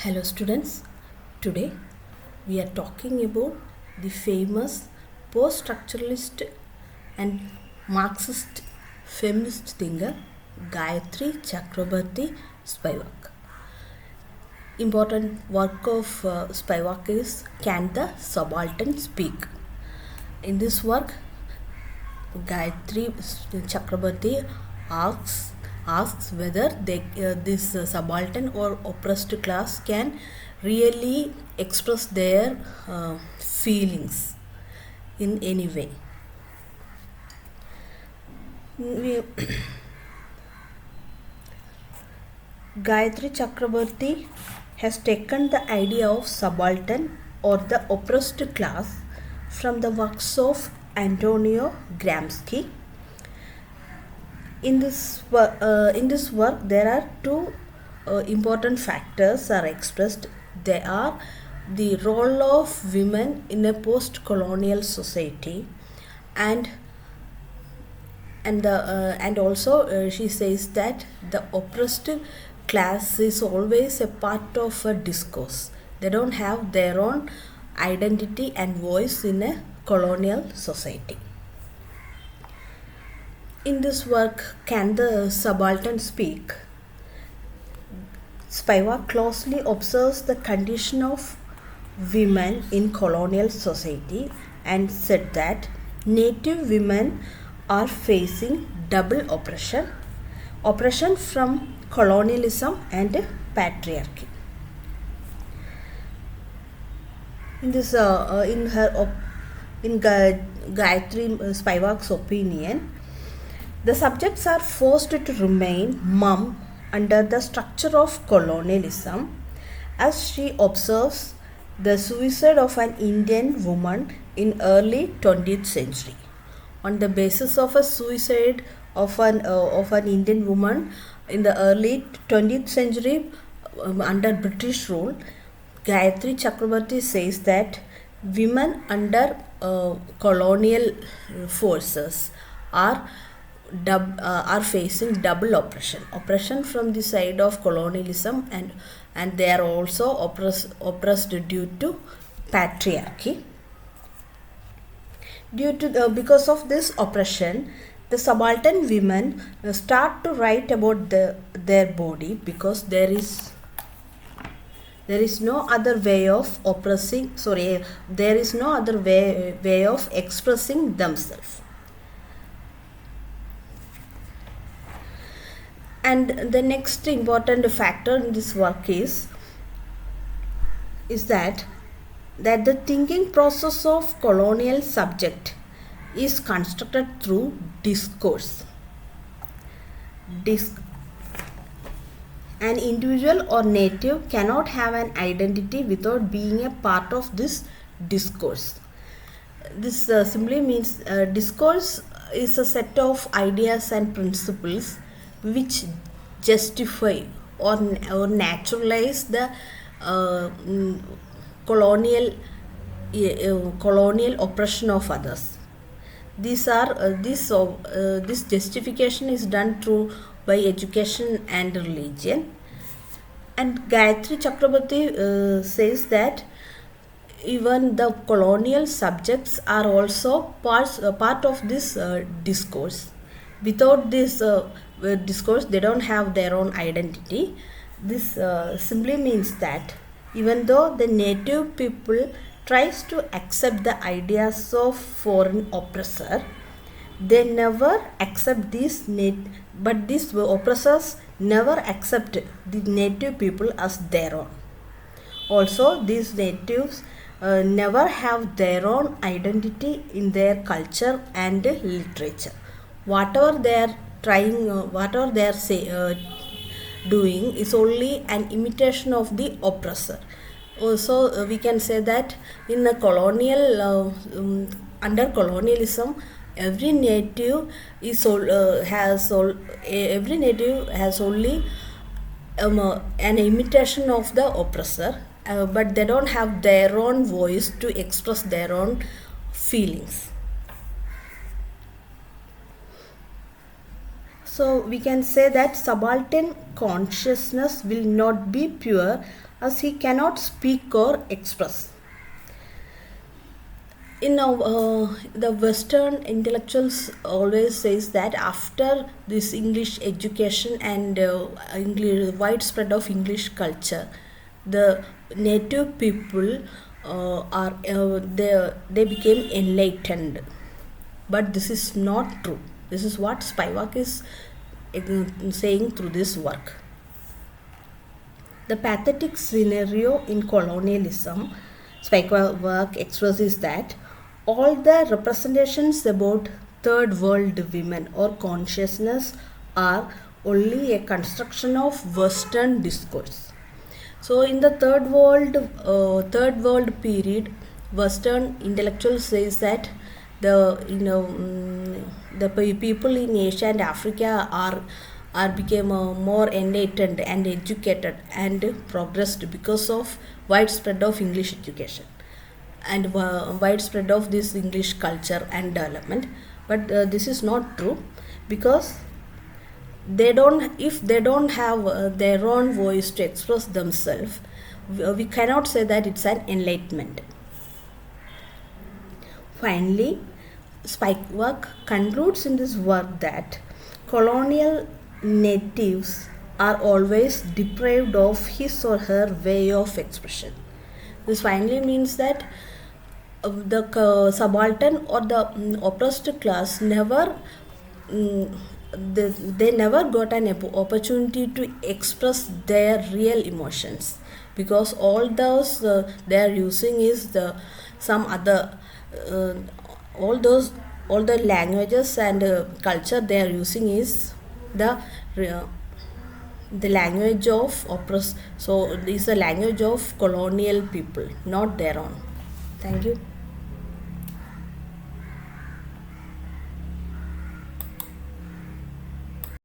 Hello students, today we are talking about the famous post-structuralist and Marxist feminist thinker Gayathri Chakroborthy Spivak. Important work of Spivak is Can the Subaltern Speak? In this work, Gayathri Chakroborthy asks whether this subaltern or oppressed class can really express their feelings in any way. Gayathri Chakroborthy has taken the idea of subaltern or the oppressed class from the works of Antonio Gramsci. In this work, there are two important factors are expressed. They are the role of women in a post-colonial society, and also she says that the oppressed class is always a part of a discourse. They don't have their own identity and voice in a colonial society. In this work, Can the Subaltern Speak? Spivak closely observes the condition of women in colonial society and said that native women are facing double oppression from colonialism and patriarchy. In this, in Gayathri Spivak's opinion, the subjects are forced to remain mum under the structure of colonialism, as she observes the suicide of an Indian woman in early 20th century. On the basis of a suicide of an Indian woman in the early 20th century under British rule, Gayathri Chakroborthy says that women under colonial forces are facing double oppression from the side of colonialism, and they are also oppressed due to patriarchy. Because of this oppression, the subaltern women start to write about their body, because there is no other way of there is no other way of expressing themselves. And the next important factor in this work is that the thinking process of colonial subject is constructed through discourse. An individual or native cannot have an identity without being a part of this discourse. This simply means discourse is a set of ideas and principles which justify or naturalize the colonial oppression of others. This justification is done through by education and religion. And Gayathri Chakroborthy says that even the colonial subjects are also part of this discourse. Without this discourse, they don't have their own identity. This simply means that even though the native people tries to accept the ideas of foreign oppressor, they never accept but these oppressors never accept the native people as their own. Also, these natives never have their own identity in their culture and literature. Whatever they are doing is only an imitation of the oppressor. Also, we can say that in the under colonialism, every native has only an imitation of the oppressor, but they don't have their own voice to express their own feelings. So we can say that subaltern consciousness will not be pure as he cannot speak or express. The Western intellectuals always says that after this English education and widespread of English culture, the native people they became enlightened. But this is not true. This is what Spivak is saying through this work. The pathetic scenario in colonialism, Spivak work expresses that all the representations about third world women or consciousness are only a construction of Western discourse. So, in the third world period, Western intellectuals says that the people in Asia and Africa are became more enlightened and educated and progressed because of widespread of English education and widespread of this English culture and development. But this is not true, because if they don't have their own voice to express themselves, we cannot say that it's an enlightenment. Finally, Spivak concludes in this work that colonial natives are always deprived of his or her way of expression. This finally means that subaltern or the oppressed class never they never got an opportunity to express their real emotions, because all those they are using is some other uh, all the languages and culture they are using is the uh, the language of oppressed. So it is the language of colonial people, not their own. Thank you.